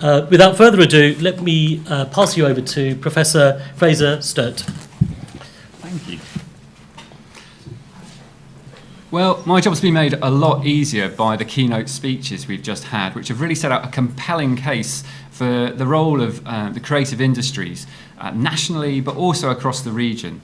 Without further ado, let me pass you over to Professor Fraser Sturt. Thank you. Well, my job's been made a lot easier by the keynote speeches we've just had, which have really set out a compelling case for the role of the creative industries nationally, but also across the region.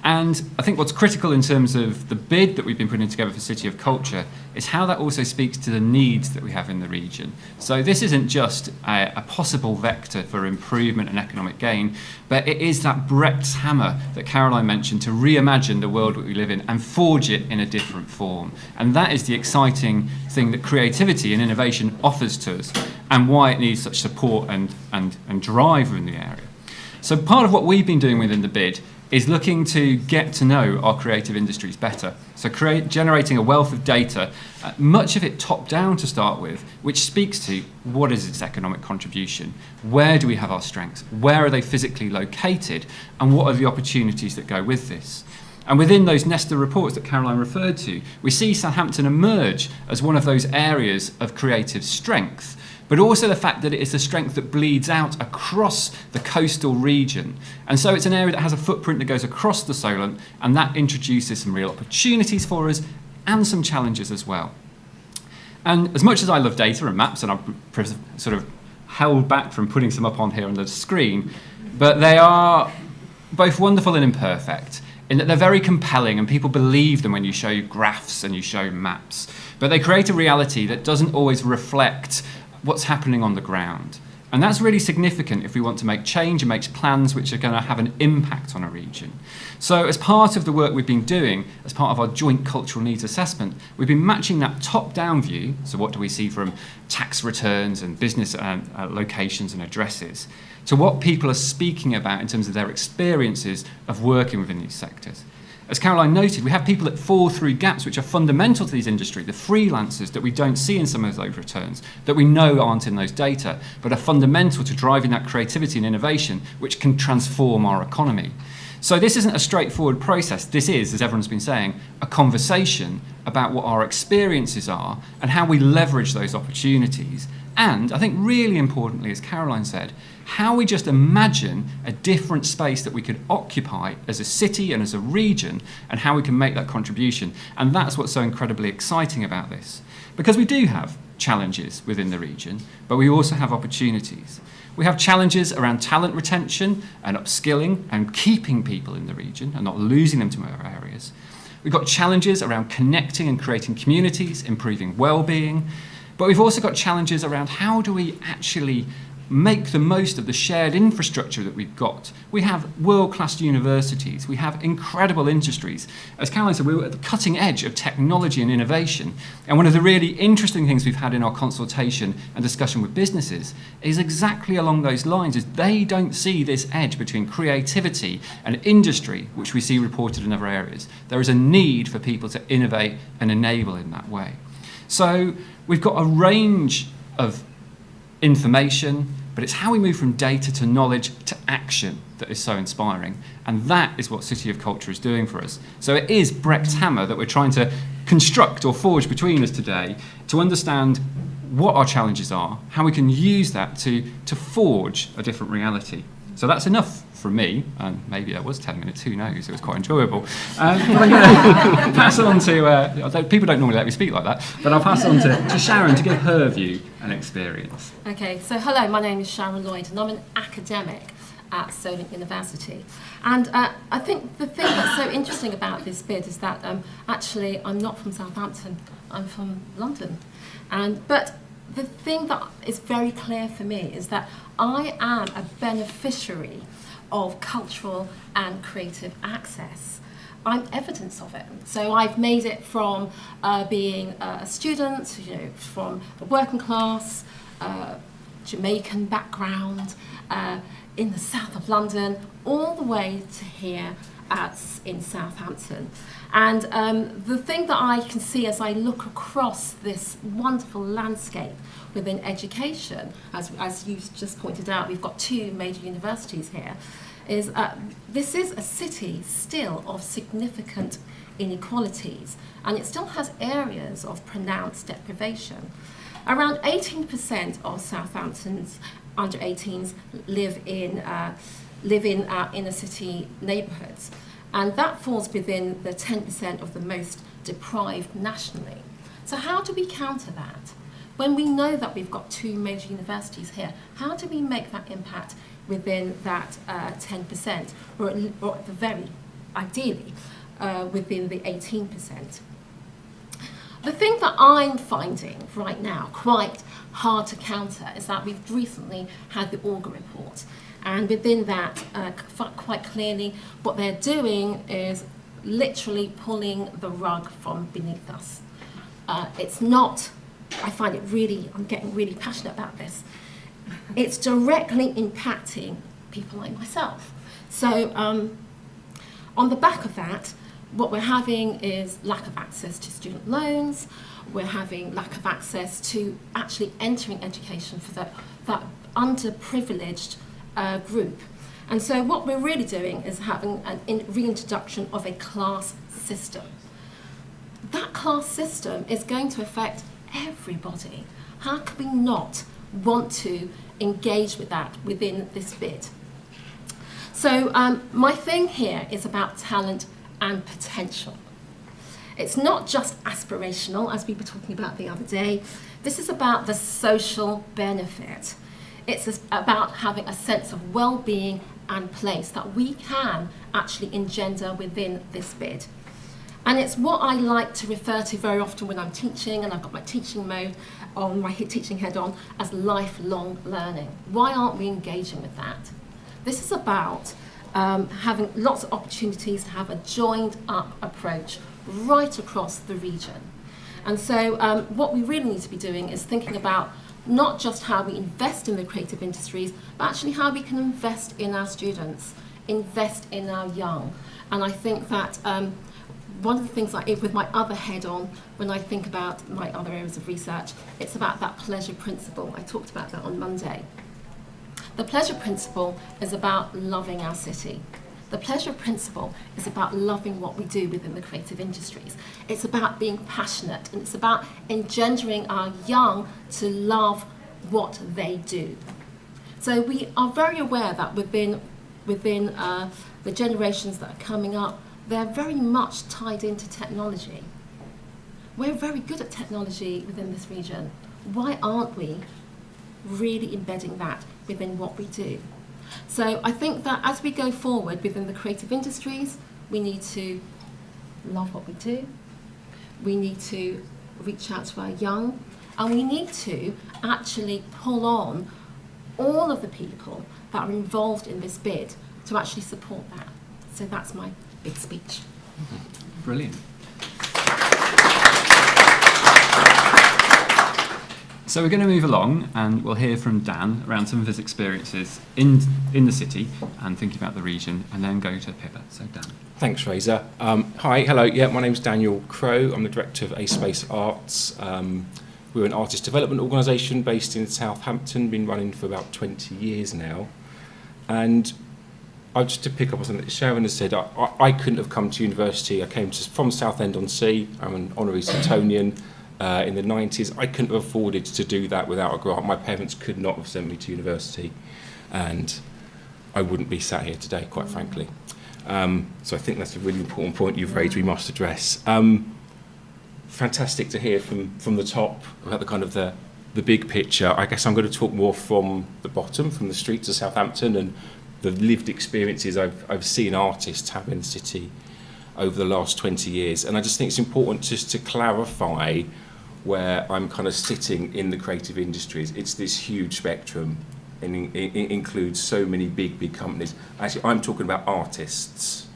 And I think what's critical in terms of the bid that we've been putting together for City of Culture is how that also speaks to the needs that we have in the region. So this isn't just a possible vector for improvement and economic gain, but it is that Brecht's hammer that Caroline mentioned to reimagine the world that we live in and forge it in a different form. And that is the exciting thing that creativity and innovation offers to us, and why it needs such support and drive in the area. So part of what we've been doing within the bid is looking to get to know our creative industries better. So generating a wealth of data, much of it top down to start with, which speaks to what is its economic contribution, where do we have our strengths, where are they physically located, and what are the opportunities that go with this. And within those Nesta reports that Caroline referred to, we see Southampton emerge as one of those areas of creative strength, but also the fact that it is a strength that bleeds out across the coastal region. And so it's an area that has a footprint that goes across the Solent, and that introduces some real opportunities for us and some challenges as well. And as much as I love data and maps, and I'm sort of held back from putting some up on here on the screen, but they are both wonderful and imperfect, in that they're very compelling and people believe them when you show graphs and you show maps. But they create a reality that doesn't always reflect what's happening on the ground. And that's really significant if we want to make change and make plans which are going to have an impact on a region. So as part of the work we've been doing, as part of our joint cultural needs assessment, we've been matching that top-down view, so what do we see from tax returns and business locations and addresses, to what people are speaking about in terms of their experiences of working within these sectors. As Caroline noted, we have people that fall through gaps which are fundamental to these industries, the freelancers that we don't see in some of those returns, that we know aren't in those data, but are fundamental to driving that creativity and innovation which can transform our economy. So this isn't a straightforward process. This is, as everyone's been saying, a conversation about what our experiences are and how we leverage those opportunities. And I think really importantly, as Caroline said, how we just imagine a different space that we could occupy as a city and as a region, and how we can make that contribution. And that's what's so incredibly exciting about this. Because we do have challenges within the region, but we also have opportunities. We have challenges around talent retention and upskilling and keeping people in the region and not losing them to other areas. We've got challenges around connecting and creating communities, improving well-being. But we've also got challenges around how do we actually make the most of the shared infrastructure that we've got. We have world-class universities, we have incredible industries. As Caroline said, we were at the cutting edge of technology and innovation. And one of the really interesting things we've had in our consultation and discussion with businesses is exactly along those lines, is they don't see this edge between creativity and industry, which we see reported in other areas. There is a need for people to innovate and enable in that way. So we've got a range of information, but it's how we move from data to knowledge to action that is so inspiring. And that is what City of Culture is doing for us. So it is Brecht's hammer that we're trying to construct or forge between us today to understand what our challenges are, how we can use that to forge a different reality. So that's enough from me, and maybe that was 10 minutes, who knows, it was quite enjoyable. I'm going to pass on to, people don't normally let me speak like that, but I'll pass on to Sharon to give her view and experience. Okay, so hello, my name is Sharon Lloyd, and I'm an academic at Solent University. And I think the thing that's so interesting about this bid is that actually I'm not from Southampton, I'm from London. But the thing that is very clear for me is that I am a beneficiary of cultural and creative access. I'm evidence of it. So I've made it from being a student, from a working class, Jamaican background, in the south of London, all the way to here in Southampton. And the thing that I can see as I look across this wonderful landscape within education, as you've just pointed out, we've got two major universities here, is this is a city still of significant inequalities, and it still has areas of pronounced deprivation. Around 18% of Southampton's under 18s live in inner city neighbourhoods, and that falls within the 10% of the most deprived nationally. So how do we counter that? When we know that we've got 2 major universities here, how do we make that impact within that 10%, or at the very ideally within the 18%? The thing that I'm finding right now quite hard to counter is that we've recently had the Auger report, and within that, quite clearly, what they're doing is literally pulling the rug from beneath us. It's not, I find it really, I'm getting really passionate about this. It's directly impacting people like myself. So on the back of that, what we're having is lack of access to student loans. We're having lack of access to actually entering education for that underprivileged group. And so what we're really doing is having a reintroduction of a class system. That class system is going to affect everybody. How can we not want to engage with that within this bid? So my thing here is about talent and potential. It's not just aspirational, as we were talking about the other day. This is about the social benefit. It's about having a sense of well-being and place that we can actually engender within this bid. And it's what I like to refer to very often when I'm teaching, and I've got my teaching mode on, my teaching head on, as lifelong learning. Why aren't we engaging with that? This is about having lots of opportunities to have a joined up approach right across the region. And so what we really need to be doing is thinking about not just how we invest in the creative industries, but actually how we can invest in our students, invest in our young. And I think that one of the things with my other head on, when I think about my other areas of research, it's about that pleasure principle. I talked about that on Monday. The pleasure principle is about loving our city. The pleasure principle is about loving what we do within the creative industries. It's about being passionate, and it's about engendering our young to love what they do. So we are very aware that within the generations that are coming up, they're very much tied into technology. We're very good at technology within this region. Why aren't we really embedding that within what we do? So I think that as we go forward within the creative industries, we need to love what we do, we need to reach out to our young, and we need to actually pull on all of the people that are involved in this bid to actually support that. So that's my big speech. Brilliant. So we're going to move along, and we'll hear from Dan around some of his experiences in the city and thinking about the region, and then go to Pippa. So Dan. Thanks, Fraser. Hi, hello. Yeah, my name's Daniel Crow. I'm the director of A Space Arts. We're an artist development organisation based in Southampton, been running for about 20 years now. And just to pick up on something that Sharon has said, I couldn't have come to university. I came from Southend-on-Sea. I'm an honorary Setonian. In the 90s, I couldn't have afforded to do that without a grant. My parents could not have sent me to university, and I wouldn't be sat here today, quite frankly. So I think that's a really important point you've raised we must address. Fantastic to hear from the top about the kind of the big picture. I guess I'm going to talk more from the bottom, from the streets of Southampton, and the lived experiences I've seen artists have in the city over the last 20 years. And I just think it's important just to clarify where I'm kind of sitting in the creative industries. It's this huge spectrum, and it includes so many big companies. Actually, I'm talking about artists.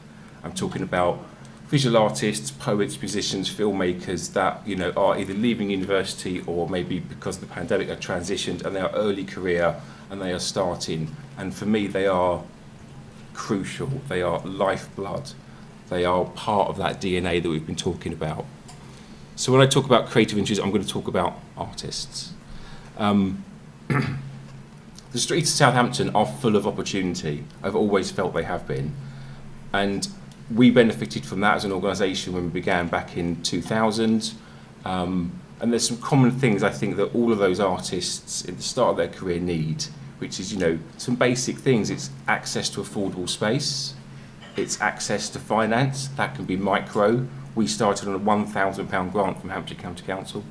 I'm talking about visual artists, poets, musicians, filmmakers that, you know, are either leaving university or maybe because of the pandemic are transitioned, and they are early career and they are starting. And for me, they are crucial. They are lifeblood. They are part of that DNA that we've been talking about. So when I talk about creative industries, I'm going to talk about artists. The streets of Southampton are full of opportunity. I've always felt they have been. And we benefited from that as an organisation when we began back in 2000. And there's some common things I think that all of those artists at the start of their career need, which is, some basic things. It's access to affordable space. It's access to finance. That can be micro. We started on a £1,000 grant from Hampshire County Council.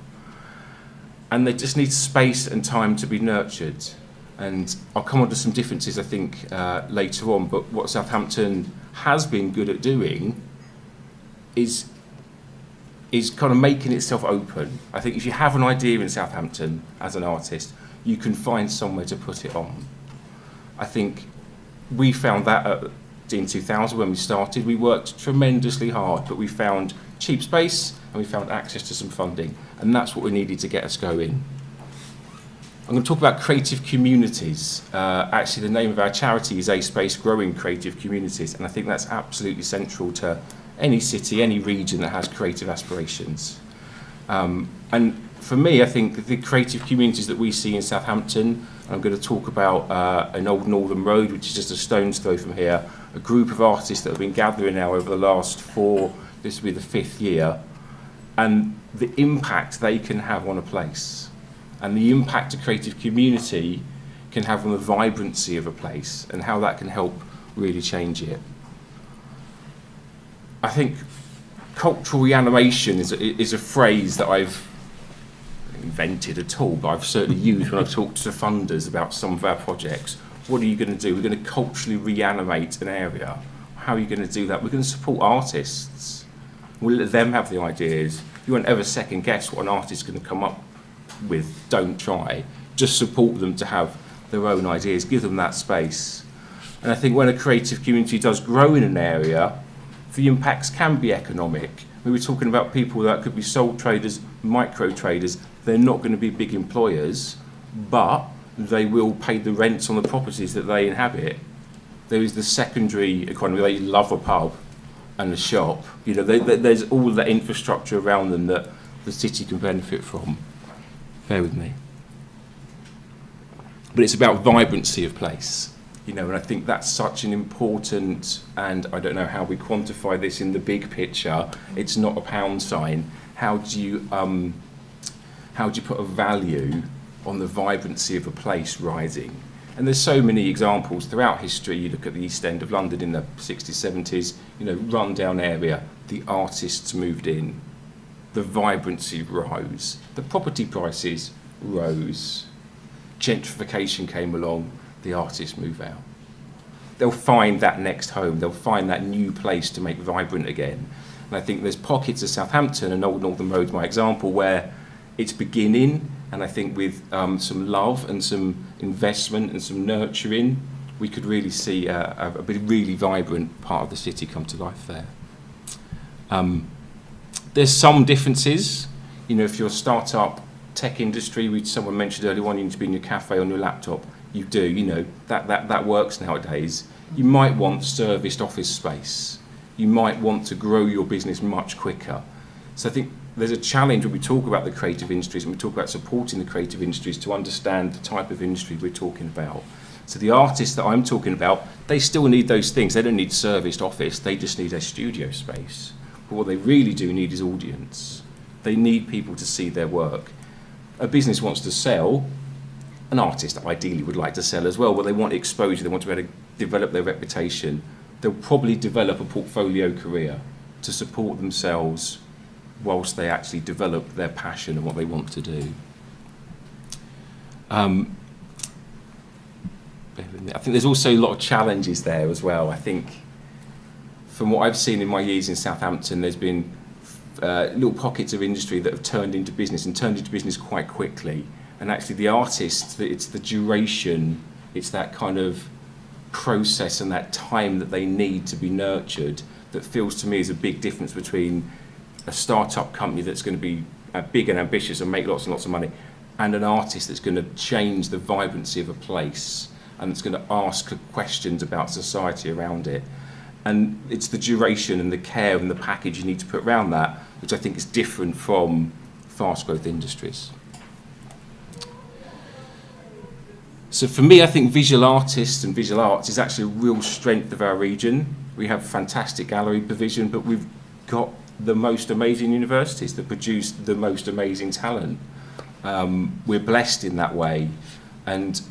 And they just need space and time to be nurtured. And I'll come on to some differences, I think, later on, but what Southampton has been good at doing is kind of making itself open. I think if you have an idea in Southampton as an artist, you can find somewhere to put it on. I think we found that in 2000 when we started. We worked tremendously hard, but we found cheap space and we found access to some funding, and that's what we needed to get us going. I'm going to talk about creative communities. Actually, the name of our charity is A Space Growing Creative Communities, and I think that's absolutely central to any city, any region that has creative aspirations. And for me, I think the creative communities that we see in Southampton, I'm going to talk about an old Northern Road, which is just a stone's throw from here, a group of artists that have been gathering now over the last this will be the 5th year, and the impact they can have on a place, and the impact a creative community can have on the vibrancy of a place, and how that can help really change it. I think cultural reanimation is a phrase that I've invented at all, but I've certainly used when I've talked to funders about some of our projects. What are you going to do? We're going to culturally reanimate an area. How are you going to do that? We're going to support artists. We'll let them have the ideas. You won't ever second guess what an artist is going to come up with. Don't try. Just support them to have their own ideas. Give them that space. And I think when a creative community does grow in an area, the impacts can be economic. We were talking about people that could be sole traders, micro traders. They're not going to be big employers, but they will pay the rents on the properties that they inhabit. There is the secondary economy. They love a pub and a shop. There's all the infrastructure around them that the city can benefit from. Bear with me. But it's about vibrancy of place. And I think that's such an important, and I don't know how we quantify this in the big picture. It's not a pound sign. How do you put a value on the vibrancy of a place rising? And there's so many examples throughout history. You look at the East End of London in the 60s, 70s, run-down area. The artists moved in. The vibrancy rose. The property prices rose. Gentrification came along. The artists move out. They'll find that next home. They'll find that new place to make vibrant again. And I think there's pockets of Southampton, and Old Northern Road's my example, where it's beginning, and I think with some love and some investment and some nurturing, we could really see a really vibrant part of the city come to life there. There's some differences. If you're a start-up tech industry, which someone mentioned earlier on, you need to be in your cafe on your laptop. You do, that works nowadays. You might want serviced office space. You might want to grow your business much quicker. So I think there's a challenge when we talk about the creative industries and we talk about supporting the creative industries to understand the type of industry we're talking about. So the artists that I'm talking about, they still need those things. They don't need serviced office, they just need a studio space. But what they really do need is audience. They need people to see their work. A business wants to sell. An artist ideally would like to sell as well, but they want exposure, they want to be able to develop their reputation. They'll probably develop a portfolio career to support themselves whilst they actually develop their passion and what they want to do. I think there's also a lot of challenges there as well. I think from what I've seen in my years in Southampton, there's been little pockets of industry that have turned into business and turned into business quite quickly. And actually the artists, it's the duration, it's that kind of process and that time that they need to be nurtured that feels to me is a big difference between a start-up company that's going to be big and ambitious and make lots and lots of money, and an artist that's going to change the vibrancy of a place and it's going to ask questions about society around it. And it's the duration and the care and the package you need to put around that, which I think is different from fast-growth industries. So for me, I think visual artists and visual arts is actually a real strength of our region. We have fantastic gallery provision, but we've got the most amazing universities that produce the most amazing talent. We're blessed in that way, and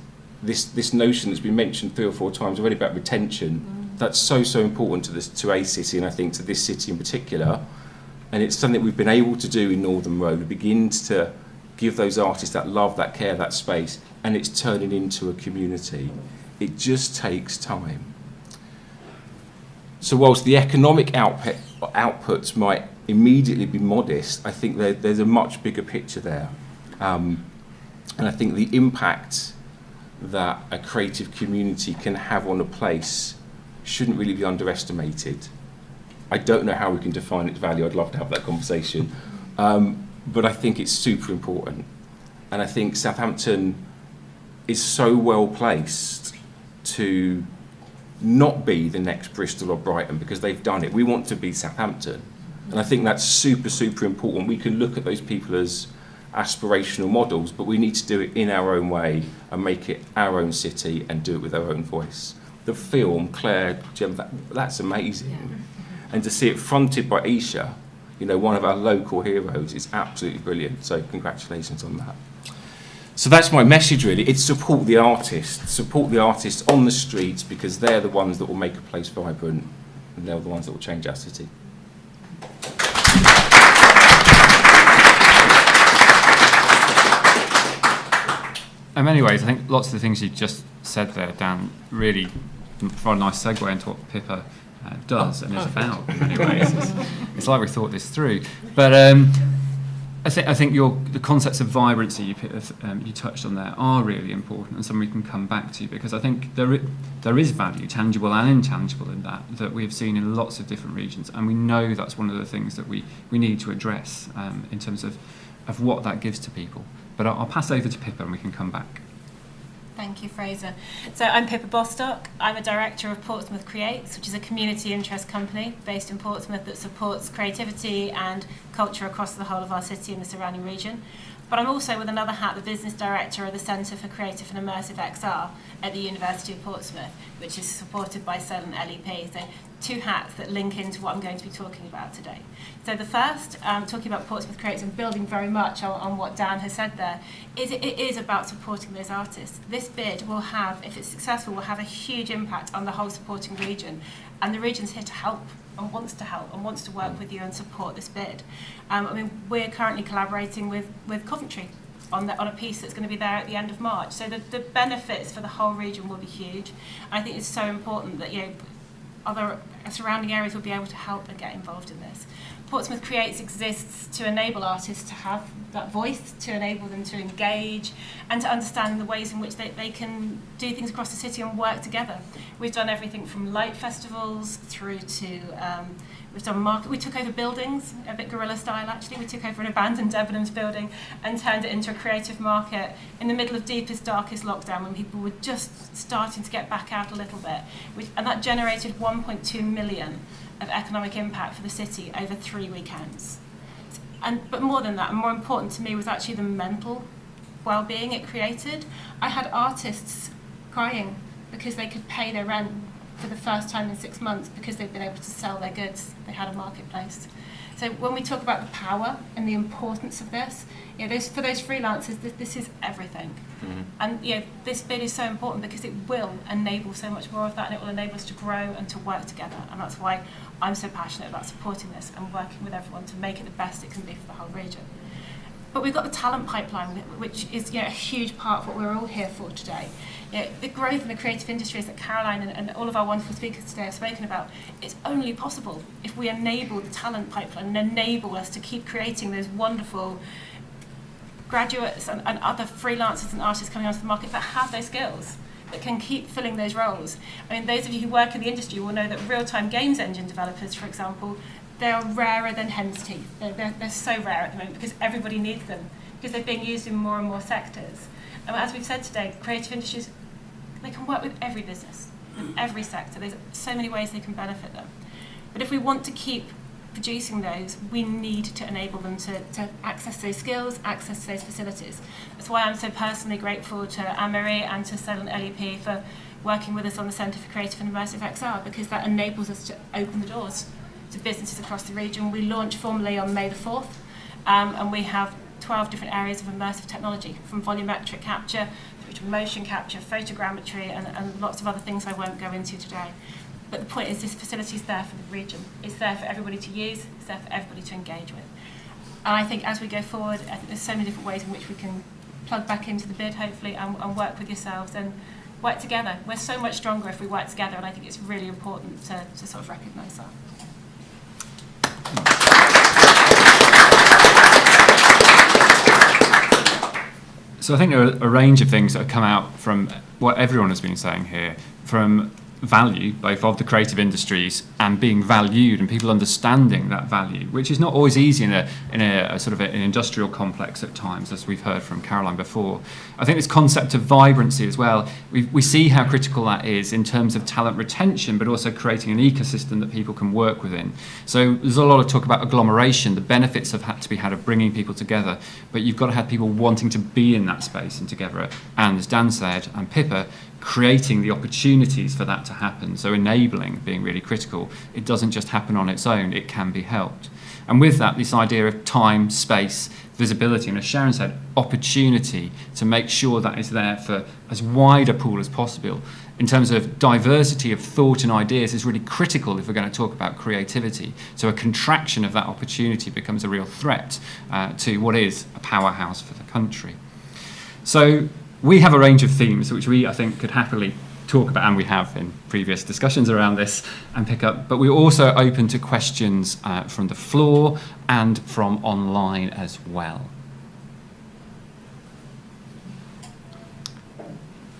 this notion that's been mentioned 3 or 4 times already about retention, that's so important to a city, and I think to this city in particular. And it's something we've been able to do in Northern Road. It begins to give those artists that love, that care, that space, and it's turning into a community. It just takes time. So whilst the economic outputs might immediately be modest, I think there's a much bigger picture there. And I think the impact that a creative community can have on a place shouldn't really be underestimated. I don't know how we can define its value. I'd love to have that conversation. But I think it's super important. And I think Southampton is so well placed to not be the next Bristol or Brighton, because they've done it. We want to be Southampton. And I think that's super important. We can look at those people as aspirational models, but we need to do it in our own way and make it our own city and do it with our own voice. The film, Claire, Jem, that's amazing. Yeah. And to see it fronted by Isha, one of our local heroes, is absolutely brilliant. So congratulations on that. So that's my message really. It's support the artists on the streets, because they're the ones that will make a place vibrant, and they're the ones that will change our city. In many ways, I think lots of the things you just said there, Dan, really provide a nice segue into what Pippa does and is about in many ways. It's like we thought this through. But I think the concepts of vibrancy you touched on there are really important, and something we can come back to, because I think there is value, tangible and intangible, in that we have seen in lots of different regions, and we know that's one of the things that we need to address in terms of what that gives to people. But I'll pass over to Pippa and we can come back. Thank you, Fraser. So I'm Pippa Bostock. I'm a director of Portsmouth Creates, which is a community interest company based in Portsmouth that supports creativity and culture across the whole of our city and the surrounding region. But I'm also, with another hat, the business director of the Centre for Creative and Immersive XR at the University of Portsmouth, which is supported by Solent LEP. So 2 hats that link into what I'm going to be talking about today. So the first, talking about Portsmouth Creates and building very much on what Dan has said there, it is about supporting those artists. This bid will have, if it's successful, will have a huge impact on the whole supporting region. And the region's here to help and wants to work with you and support this bid. We're currently collaborating with Coventry on a piece that's going to be there at the end of March. So the benefits for the whole region will be huge. I think it's so important that other surrounding areas will be able to help and get involved in this. Portsmouth Creates exists to enable artists to have that voice, to enable them to engage and to understand the ways in which they can do things across the city and work together. We've done everything from light festivals through to we've done market. We took over buildings, a bit guerrilla style actually. We took over an abandoned Debenhams building and turned it into a creative market in the middle of deepest, darkest lockdown, when people were just starting to get back out a little bit. And that generated 1.2 million of economic impact for the city over 3 weekends. But more than that, and more important to me, was actually the mental well-being it created. I had artists crying because they could pay their rent for the first time in 6 months because they've been able to sell their goods. They had a marketplace. So when we talk about the power and the importance of this, for those freelancers, this is everything. Mm-hmm. And this bid is so important because it will enable so much more of that, and it will enable us to grow and to work together. And that's why I'm so passionate about supporting this and working with everyone to make it the best it can be for the whole region. But we've got the talent pipeline, which is a huge part of what we're all here for today. The growth in the creative industries that Caroline and all of our wonderful speakers today have spoken about, it's only possible if we enable the talent pipeline and enable us to keep creating those wonderful graduates and other freelancers and artists coming onto the market that have those skills, that can keep filling those roles. Those of you who work in the industry will know that real-time games engine developers, for example, they are rarer than hen's teeth. They're so rare at the moment because everybody needs them, because they're being used in more and more sectors. And as we've said today, creative industries, they can work with every business, in every sector. There's so many ways they can benefit them. But if we want to keep producing those, we need to enable them to access those skills, access those facilities. That's why I'm so personally grateful to Anne-Marie and to Solent LEP for working with us on the Centre for Creative and Immersive XR, because that enables us to open the doors to businesses across the region. We launch formally on May the 4th, and we have 12 different areas of immersive technology, from volumetric capture through to motion capture, photogrammetry, and lots of other things I won't go into today. But the point is, this facility is there for the region. It's there for everybody to use. It's there for everybody to engage with. And I think as we go forward, I think there's so many different ways in which we can plug back into the bid, hopefully, and work with yourselves and work together. We're so much stronger if we work together, and I think it's really important to sort of recognise that. So I think there are a range of things that have come out from what everyone has been saying here, from value, both of the creative industries and being valued and people understanding that value, which is not always easy in a sort of an industrial complex at times, as we've heard from Caroline before. I think this concept of vibrancy as well, we see how critical that is in terms of talent retention, but also creating an ecosystem that people can work within. So there's a lot of talk about agglomeration. The benefits have had to be had of bringing people together, but you've got to have people wanting to be in that space and together. And as Dan said, and Pippa, creating the opportunities for that to happen. So enabling being really critical. It doesn't just happen on its own, it can be helped. And with that, this idea of time, space, visibility, and as Sharon said, opportunity to make sure that is there for as wide a pool as possible. In terms of diversity of thought and ideas is really critical if we're going to talk about creativity. So a contraction of that opportunity becomes a real threat to what is a powerhouse for the country. So we have a range of themes which we, I think, could happily talk about, and we have in previous discussions around this, and pick up, but we're also open to questions from the floor and from online as well.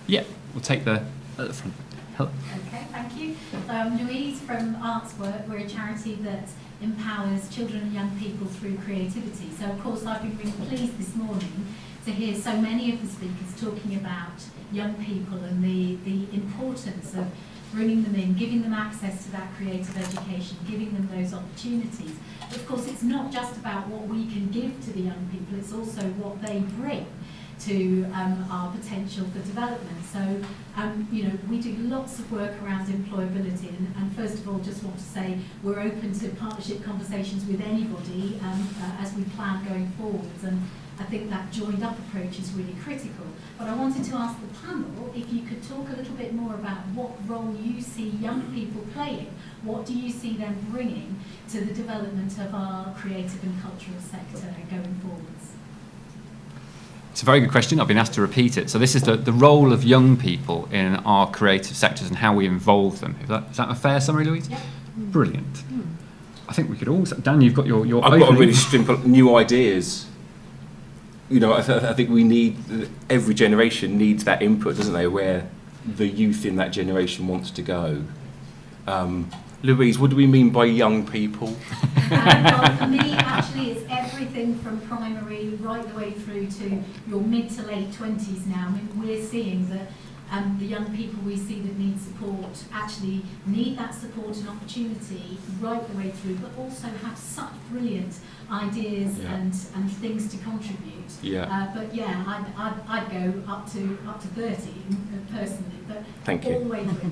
Yeah, we'll take the at the front. Hello. Okay, thank you. So I'm Louise from Artswork. We're a charity that empowers children and young people through creativity. So of course I've been really pleased this morning to hear so many of the speakers talking about young people and the importance of bringing them in, giving them access to that creative education, giving them those opportunities. But of course it's not just about what we can give to the young people, it's also what they bring to our potential for development. So, you know, we do lots of work around employability, and first of all, just want to say we're open to partnership conversations with anybody as we plan going forwards, and I think that joined up approach is really critical. But I wanted to ask the panel if you could talk a little bit more about what role you see young people playing. What do you see them bringing to the development of our creative and cultural sector going forwards? It's a very good question. I've been asked to repeat it. So this is the role of young people in our creative sectors and how we involve them. Is that a fair summary, Louise? Yeah. Brilliant. I think we could all... Dan, you've got your I've opening. got a really simple, new ideas. You know, I think we need, every generation needs that input, doesn't they, where the youth in that generation wants to go. Louise, what do we mean by young people? Well, for me, actually, it's everything from primary right the way through to your mid to late 20s now. I mean, we're seeing that the young people we see that need support actually need that support and opportunity right the way through, but also have such brilliant ideas and things to contribute. Yeah. But yeah, I'd go up to 30 personally, but Thank you. all the way through.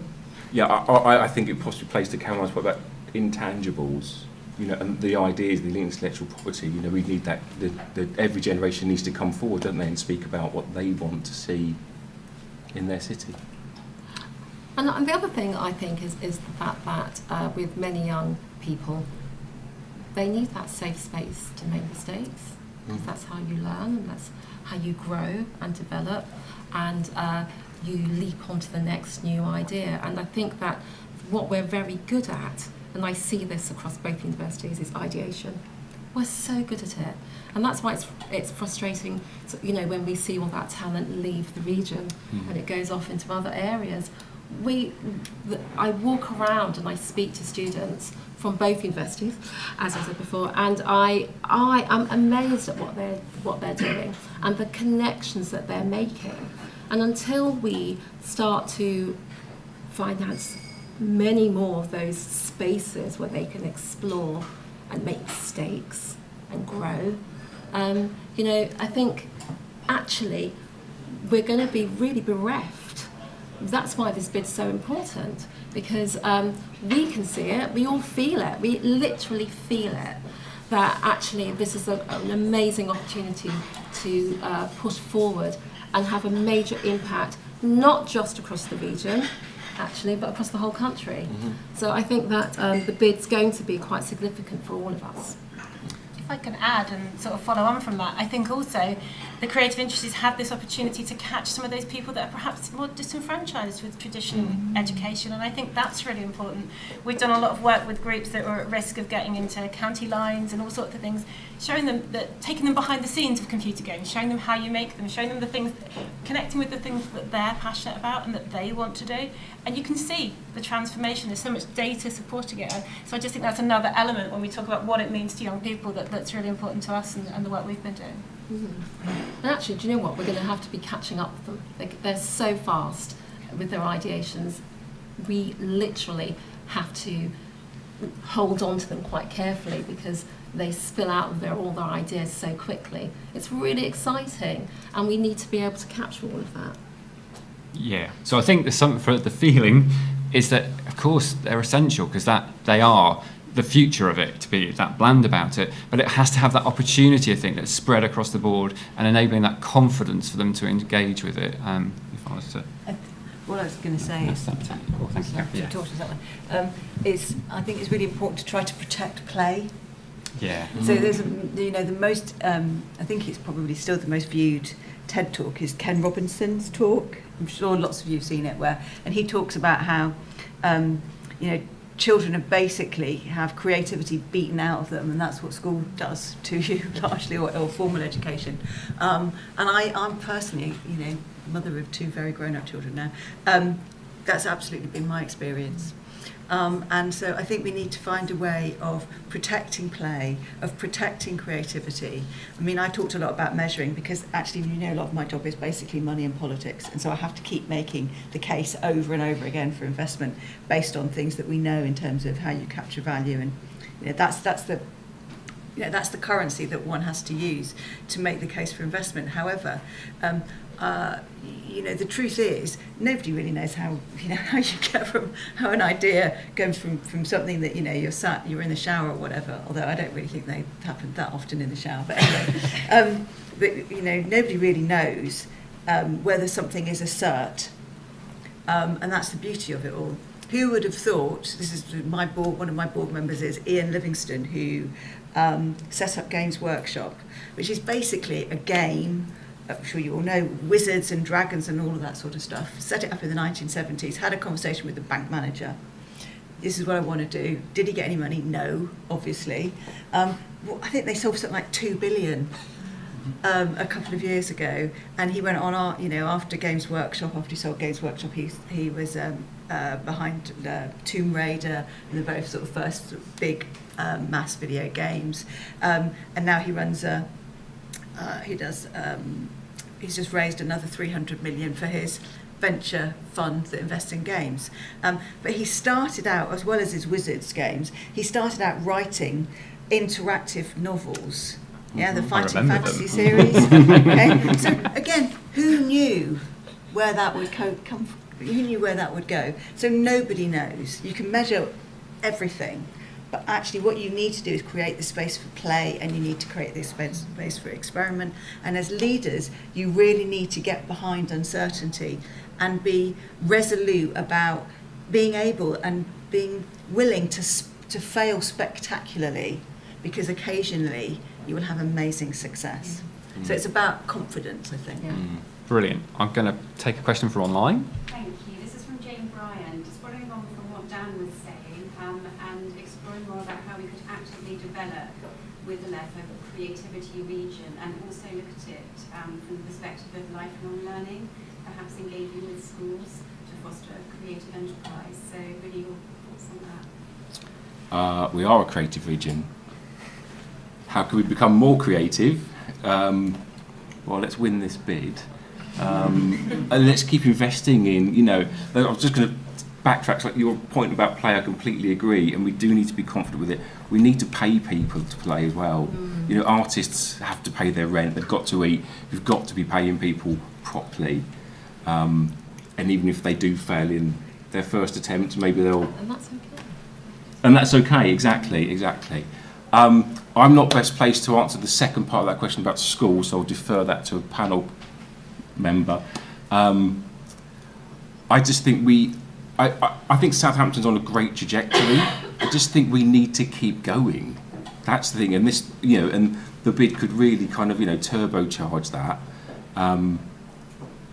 Yeah, I think it possibly plays to Caroline's point about intangibles, you know, and the ideas, the intellectual property. You know, we need that. Every generation needs to come forward, don't they, and speak about what they want to see in their city. And the other thing I think is the fact that with many young people, they need that safe space to make mistakes, because that's how you learn, and that's how you grow and develop, and you leap onto the next new idea. And I think that what we're very good at, and I see this across both universities, is ideation. We're so good at it, and that's why it's frustrating, you know, when we see all that talent leave the region and it goes off into other areas. I walk around and I speak to students from both universities, as I said before, and I am amazed at what they're doing and the connections that they're making. And until we start to finance many more of those spaces where they can explore and make mistakes and grow, you know, I think actually we're going to be really bereft. That's why this bid's so important, because we can see it, we all feel it, we literally feel it, that actually this is an amazing opportunity to push forward and have a major impact, not just across the region, actually, but across the whole country. So I think that the bid's going to be quite significant for all of us. If I can add and sort of follow on from that, I think also the creative industries have this opportunity to catch some of those people that are perhaps more disenfranchised with traditional education, and I think that's really important. We've done a lot of work with groups that are at risk of getting into county lines and all sorts of things, showing them that, taking them behind the scenes of computer games, showing them how you make them, showing them the things, connecting with the things that they're passionate about and that they want to do, and you can see the transformation. There's so much data supporting it, so I just think that's another element when we talk about what it means to young people that's really important to us and the work we've been doing. And actually, do you know what? We're going to have to be catching up with them. They're so fast with their ideations. We literally have to hold on to them quite carefully because they spill out all their ideas so quickly. It's really exciting, and we need to be able to capture all of that. Yeah. So I think there's something for the feeling is that, of course, they're essential because that they are the future of it, to be that bland about it, but it has to have that opportunity, I think, that's spread across the board and enabling that confidence for them to engage with it. If I was to... What I was going to say is, thank you. Yeah. Is I think it's really important to try to protect play. Yeah. So there's, the most, I think it's probably still the most viewed TED talk is Ken Robinson's talk. I'm sure lots of you have seen it, and he talks about how, children have basically have creativity beaten out of them, and that's what school does to you largely, or formal education. And I'm personally, mother of 2 very grown-up children now. That's absolutely been my experience. And so I think we need to find a way of protecting play, of protecting creativity. I mean, I talked a lot about measuring because actually, a lot of my job is basically money and politics. And so I have to keep making the case over and over again for investment based on things that we know in terms of how you capture value. And that's the currency that one has to use to make the case for investment. However, the truth is nobody really knows how you get from how an idea goes from something that you're in the shower or whatever. Although I don't really think they happen that often in the shower. But anyway, but nobody really knows whether something is a cert, and that's the beauty of it all. Who would have thought? This is my board. One of my board members is Ian Livingston, who set up Games Workshop, which is basically a game. I'm sure you all know, wizards and dragons and all of that sort of stuff. Set it up in the 1970s, had a conversation with the bank manager. This is what I want to do. Did he get any money? No, obviously. I think they sold something like 2 billion a couple of years ago. And he went on, after Games Workshop, after he sold Games Workshop, he was behind Tomb Raider and the very sort of first sort of big mass video games. And now he runs he's just raised another 300 million for his venture fund that invests in games. But he started out, as well as his Wizards games, he started out writing interactive novels. Yeah, the Fighting Fantasy series. Okay? So again, who knew where that would come from? Who knew where that would go? So nobody knows. You can measure everything. But actually what you need to do is create the space for play, and you need to create this space for experiment. And as leaders, you really need to get behind uncertainty and be resolute about being able and being willing to fail spectacularly, because occasionally you will have amazing success. So it's about confidence, I think. Brilliant. I'm going to take a question from online. Thank you. This is from Jane Bryan. Just following on from what Dan was saying, and exploring more about how we could actively develop with the leftover creativity region, and also look at it from the perspective of lifelong learning, perhaps engaging with schools to foster a creative enterprise. So really your thoughts on that? We are a creative region. How can we become more creative? Well, let's win this bid. And let's keep investing in, I was just going to backtrack, like your point about play, I completely agree, and we do need to be confident with it. We need to pay people to play as well. Artists have to pay their rent, they've got to eat, we've got to be paying people properly. And even if they do fail in their first attempt, maybe they'll... And that's okay. And that's okay, exactly. I'm not best placed to answer the second part of that question about school, so I'll defer that to a panel member. I just think I think Southampton's on a great trajectory. I just think we need to keep going. That's the thing, and this, and the bid could really kind of, turbocharge that. And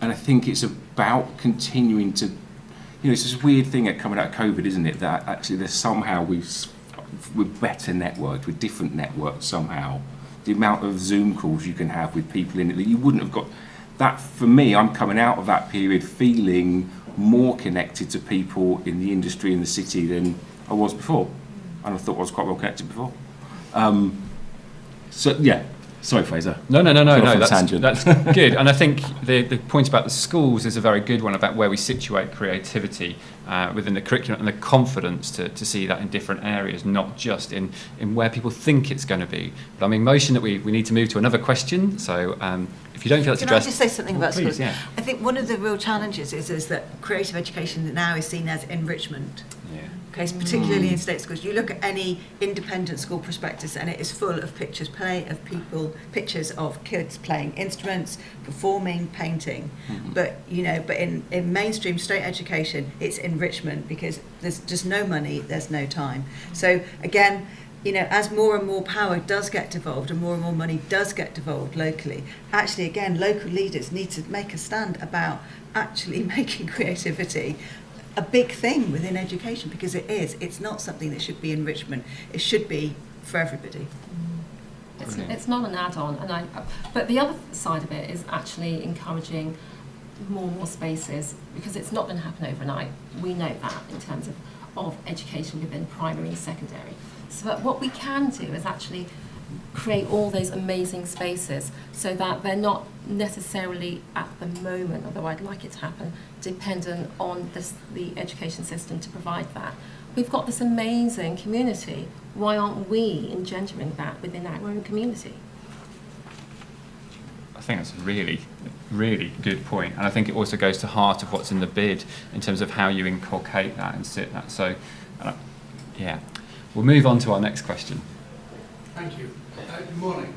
I think it's about continuing to, it's this weird thing at coming out of COVID, isn't it? That actually there's somehow we're better networked, with different networks somehow. The amount of Zoom calls you can have with people in it that you wouldn't have got. That, for me, I'm coming out of that period feeling more connected to people in the industry in the city than I was before. And I thought I was quite well connected before. So, yeah. Sorry, Fraser. No, that's good. And I think the point about the schools is a very good one, about where we situate creativity within the curriculum, and the confidence to see that in different areas, not just in where people think it's going to be. But I'm in motion that we need to move to another question. So if you don't feel it's addressed... Can I just say something about schools? Yeah. I think one of the real challenges is that creative education now is seen as enrichment. Yeah. Okay, so particularly in state schools. You look at any independent school prospectus and it is full of pictures pictures of kids playing instruments, performing, painting. But in mainstream state education, it's enrichment, because there's just no money, there's no time. So again, as more and more power does get devolved and more money does get devolved locally, actually again, local leaders need to make a stand about actually making creativity a big thing within education, because it's not something that should be enrichment, it should be for everybody. It's not an add-on, but the other side of it is actually encouraging more and more spaces, because it's not going to happen overnight. We know that in terms of education within primary and secondary. So but what we can do is actually create all those amazing spaces, so that they're not necessarily at the moment, although I'd like it to happen, dependent on the education system to provide that. We've got this amazing community. Why aren't we engendering that within our own community? I think that's a really, really good point. And I think it also goes to heart of what's in the bid in terms of how you inculcate that and sit that. So, yeah. We'll move on to our next question. Thank you. Good morning.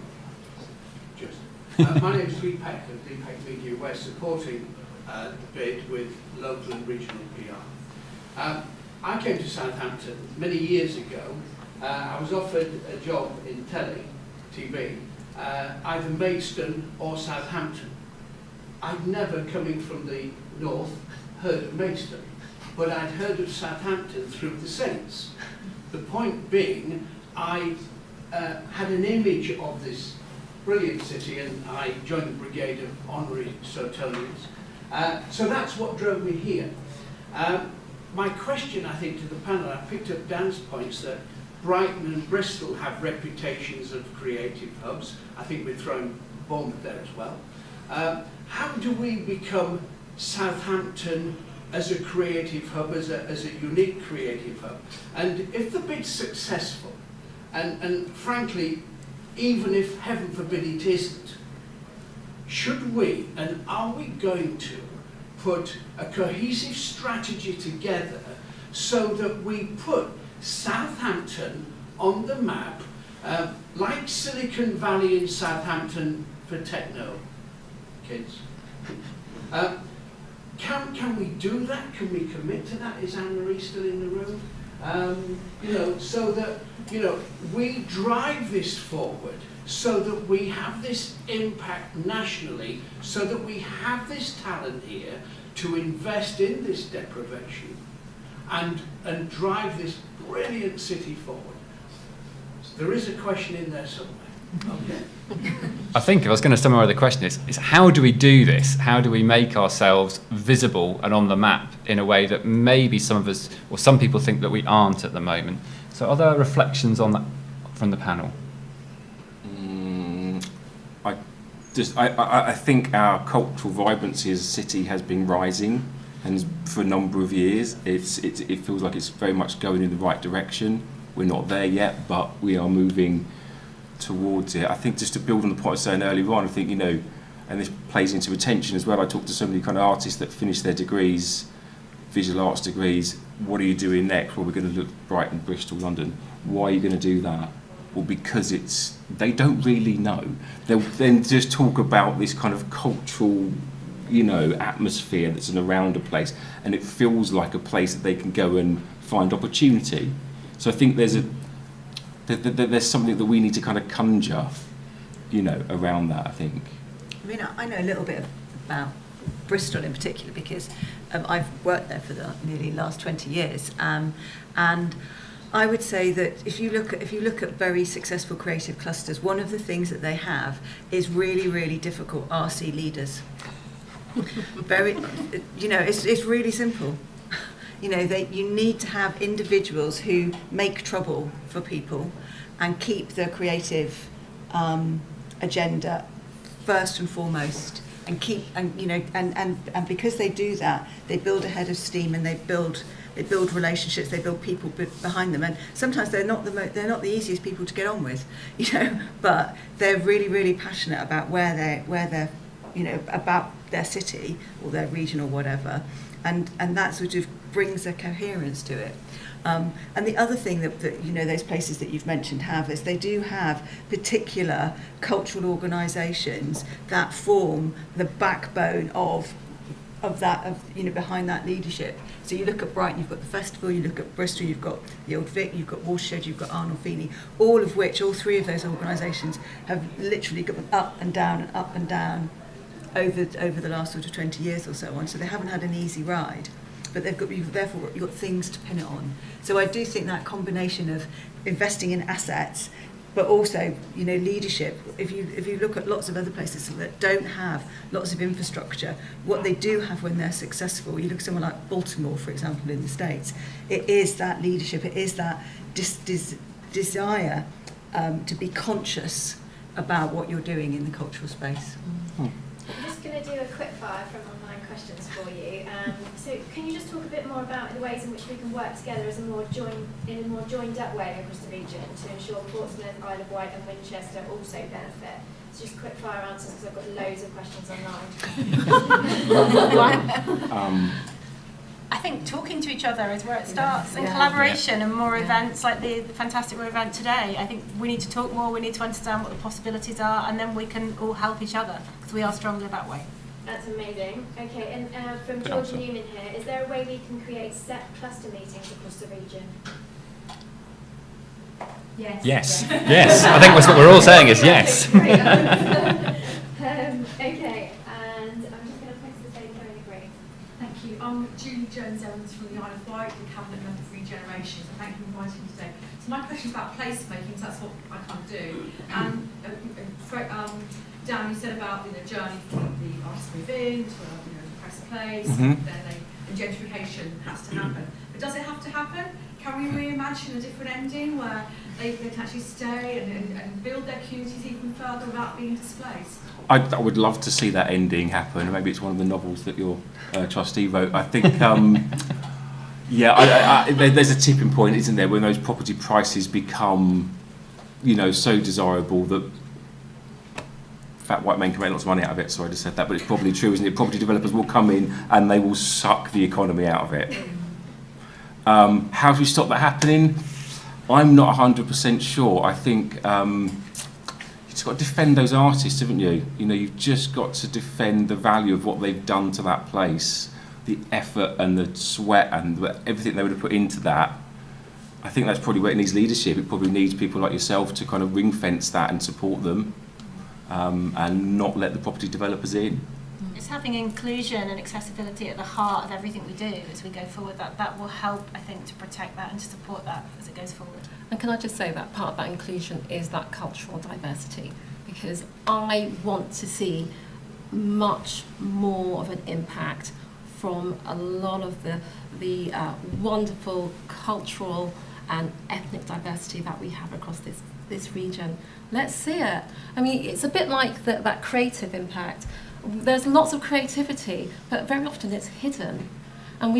My name is Lee Peck of Lee Peck Media. We're supporting the bid with local and regional PR. I came to Southampton many years ago. I was offered a job in TV, either Maidstone or Southampton. I'd never, coming from the north, heard of Maidstone, but I'd heard of Southampton through the Saints. The point being, I had an image of this brilliant city, and I joined the brigade of honorary Sotonians. So that's what drove me here. My question, I think, to the panel, I picked up Dan's points that Brighton and Bristol have reputations of creative hubs. I think we're throwing Bournemouth there as well. How do we become Southampton as a creative hub, as a unique creative hub? And if the bid's successful, and frankly, even if, heaven forbid, it isn't, should we, and are we going to, put a cohesive strategy together so that we put Southampton on the map, like Silicon Valley in Southampton for techno kids? Can we do that? Can we commit to that? Is Anne-Marie still in the room? So that, we drive this forward, so that we have this impact nationally, so that we have this talent here to invest in this deprivation and drive this brilliant city forward. So there is a question in there somewhere. Okay. I think if I was going to summarize the question is how do we do this? How do we make ourselves visible and on the map in a way that maybe some of us, or some people, think that we aren't at the moment? So are there reflections on that from the panel? I think our cultural vibrancy as a city has been rising, and for a number of years it feels like it's very much going in the right direction. We're not there yet, but we are moving towards it. I think, just to build on the point I was saying earlier on, I think, and this plays into retention as well. I talked to so many kind of artists that finished their degrees visual arts degrees, what are you doing next? Well, we're going to look Brighton, Bristol, London. Why are you going to do that? Well, because they don't really know. They'll then just talk about this kind of cultural, atmosphere that's around a place, and it feels like a place that they can go and find opportunity. So I think there's something that we need to kind of conjure, around that, I think. I mean, I know a little bit about Bristol in particular because I've worked there for the nearly last 20 years, and I would say that if you look at very successful creative clusters, one of the things that they have is really, really difficult RC leaders. Very, it's really simple. You need to have individuals who make trouble for people and keep the creative agenda first and foremost, and because they do that, they build a head of steam, and they build relationships, they build people behind them, and sometimes they're not the easiest people to get on with, but they're really, really passionate about where they're about their city or their region or whatever, and that sort of brings a coherence to it. And the other thing that those places that you've mentioned have is they do have particular cultural organisations that form the backbone of behind that leadership. So you look at Brighton, you've got the festival, you look at Bristol, you've got the Old Vic, you've got Watershed, you've got Arnold Feeney, all three of those organisations have literally gone up and down over the last sort of 20 years or so on. So they haven't had an easy ride, but you've got things to pin it on. So I do think that combination of investing in assets, but also leadership. If you look at lots of other places that don't have lots of infrastructure, what they do have when they're successful, you look at someone like Baltimore, for example, in the States, it is that leadership, it is that desire to be conscious about what you're doing in the cultural space. I'm just going to do a quick fire from online questions for you. So can you just talk a bit more about the ways in which we can work together as in a more joined up way across the region to ensure Portsmouth, Isle of Wight and Winchester also benefit? It's just quick fire answers because I've got loads of questions online. I think talking to each other is where it starts, and collaboration and more events like the fantastic event today. I think we need to talk more, we need to understand what the possibilities are, and then we can all help each other because we are stronger that way. That's amazing. Okay, and from George Newman here, is there a way we can create set cluster meetings across the region? Yes. Yes. Yes. I think that's what we're all saying is yes. Okay, and I'm just going to press the same phone agree. Thank you. I'm Julie Jones-Evans from the Isle of Wight, the Cabinet Member for Regeneration. So thank you for inviting me today. So my question is about placemaking, so that's what I kind of do. And Dan, you said about the journey from the artists move in to press place, and then gentrification has to happen. But does it have to happen? Can we reimagine a different ending where they can actually stay and build their communities even further without being displaced? I would love to see that ending happen. Maybe it's one of the novels that your trustee wrote. I think, there's a tipping point, isn't there, when those property prices become, so desirable that fat white men can make lots of money out of it. Sorry, I just said that, but it's probably true, isn't it? Property developers will come in and they will suck the economy out of it. How do we stop that happening? I'm not 100% sure. I think you've just got to defend those artists, haven't you? You've just got to defend the value of what they've done to that place, the effort and the sweat and everything they would have put into that. I think that's probably where it needs leadership. It probably needs people like yourself to kind of ring fence that and support them, and not let the property developers in. It's having inclusion and accessibility at the heart of everything we do as we go forward. That will help, I think, to protect that and to support that as it goes forward. And can I just say that part of that inclusion is that cultural diversity, because I want to see much more of an impact from a lot of the wonderful cultural and ethnic diversity that we have across this region. Let's see it. I mean, it's a bit like that creative impact. There's lots of creativity, but very often it's hidden. And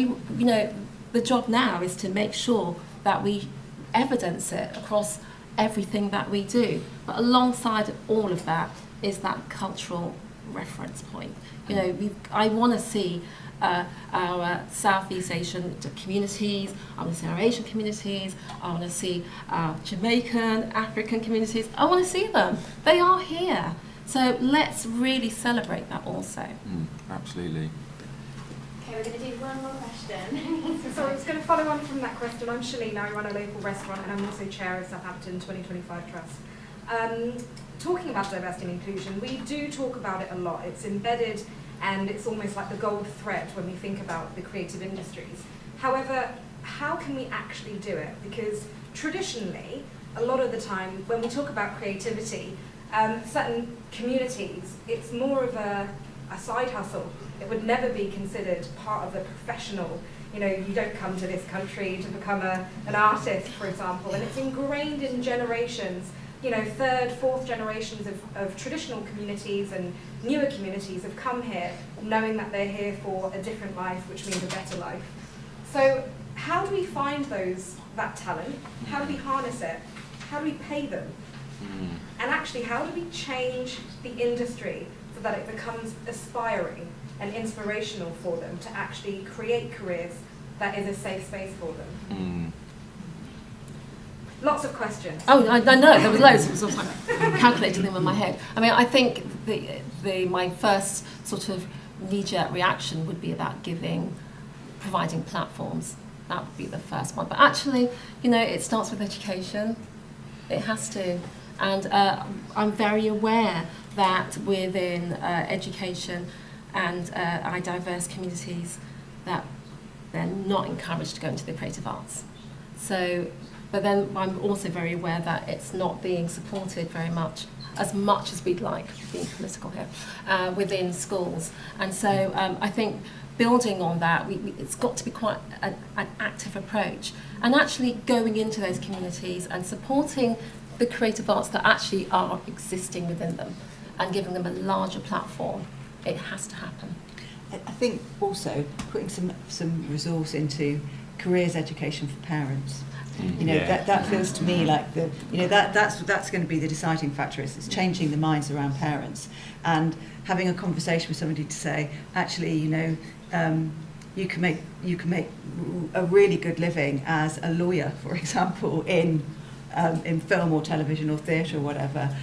the job now is to make sure that we evidence it across everything that we do. But alongside all of that is that cultural reference point. You know, I want to see our Southeast Asian communities, I want to see our Asian communities, I want to see our Jamaican, African communities. I want to see them. They are here. So let's really celebrate that also. Absolutely. Okay, we're going to do one more question. So I was going to follow on from that question. I'm Shalina, I run a local restaurant and I'm also chair of Southampton 2025 Trust. Talking about diversity and inclusion, we do talk about it a lot. It's embedded and it's almost like the gold thread when we think about the creative industries. However, how can we actually do it? Because traditionally, a lot of the time when we talk about creativity, certain communities, it's more of a side hustle. It would never be considered part of the professional. You know, you don't come to this country to become an artist, for example, and it's ingrained in generations. You know, third, fourth generations of traditional communities and newer communities have come here knowing that they're here for a different life, which means a better life. So how do we find that talent? How do we harness it? How do we pay them? And actually, how do we change the industry so that it becomes aspiring and inspirational for them to actually create careers that is a safe space for them? Lots of questions. Oh, I know, there was loads. I was like calculating them in my head. I mean, I think my first sort of knee-jerk reaction would be about providing platforms. That would be the first one. But actually, you know, it starts with education. It has to. And I'm very aware that within education and our diverse communities, that they're not encouraged to go into the creative arts. So, but then I'm also very aware that it's not being supported very much as we'd like, being political here, within schools. And so I think building on that, it's got to be quite an active approach. And actually going into those communities and supporting the creative arts that actually are existing within them and giving them a larger platform. It has to happen. I think also putting some resource into careers education for parents. You know, that feels to me like that's going to be the deciding factor. It's changing the minds around parents and having a conversation with somebody to say, actually, you know, you can make a really good living as a lawyer, for example, in film or television or theatre or whatever.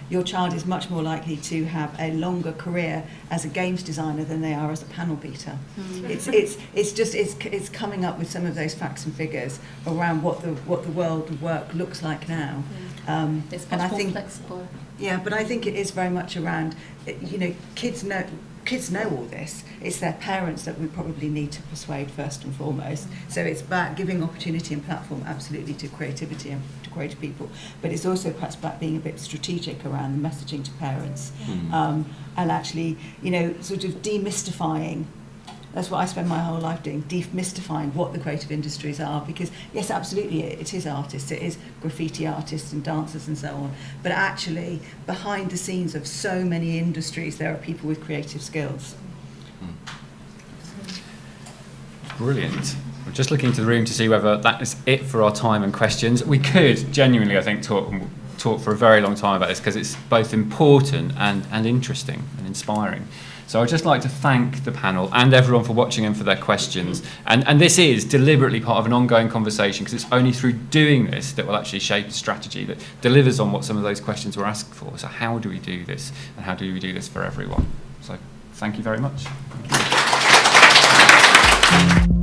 Your child is much more likely to have a longer career as a games designer than they are as a panel beater. It's coming up with some of those facts and figures around what the world of work looks like now. It's much more flexible. Yeah, but I think it is very much around, you know, kids know all this. It's their parents that we probably need to persuade first and foremost. So it's about giving opportunity and platform absolutely to creativity and to creative people. But it's also perhaps about being a bit strategic around the messaging to parents and actually, you know, sort of demystifying. That's what I spend my whole life doing, demystifying what the creative industries are. Because yes, absolutely, it is artists, it is graffiti artists and dancers and so on. But actually, behind the scenes of so many industries, there are people with creative skills. Brilliant. We're just looking into the room to see whether that is it for our time and questions. We could genuinely, I think, talk for a very long time about this because it's both important and interesting and inspiring. So I'd just like to thank the panel and everyone for watching and for their questions. And this is deliberately part of an ongoing conversation because it's only through doing this that will actually shape a strategy that delivers on what some of those questions were asked for. So how do we do this and how do we do this for everyone? So thank you very much. Thank you.